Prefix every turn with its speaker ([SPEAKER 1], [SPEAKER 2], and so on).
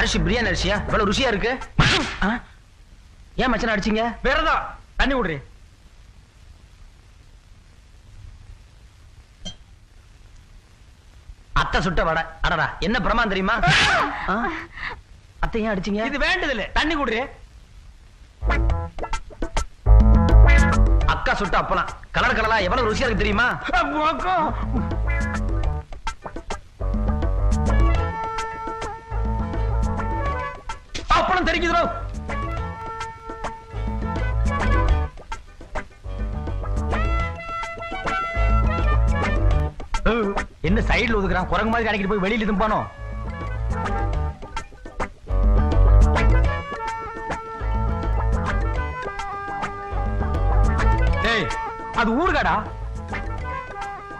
[SPEAKER 1] அரிசி பிரியாணி அரிசியா இவ்வளவு ருசியா இருக்கு? ஏன் மச்சான் அடிச்சீங்க?
[SPEAKER 2] வேறதா தண்ணி விடுறே.
[SPEAKER 1] அத்தை சுட்ட வடை. அடடா என்ன பிரமான் தெரியுமா? அத்தை ஏன் அடிச்சீங்க?
[SPEAKER 2] இது வேண்டதில்லை, தண்ணி குடுறே.
[SPEAKER 1] அக்கா சுட்ட அப்பலாம் கலர் கலரா எவ்வளவு ருசியா இருக்கு தெரியுமா? அப்பளம் தெரிக்குதுரோ. என்ன சைடுல ஒதுக்குறான்? குரங்கு மாதிரி கடைக்கிட்டு போய் வெளியில தும்பானோ? அது ஊர்காடா.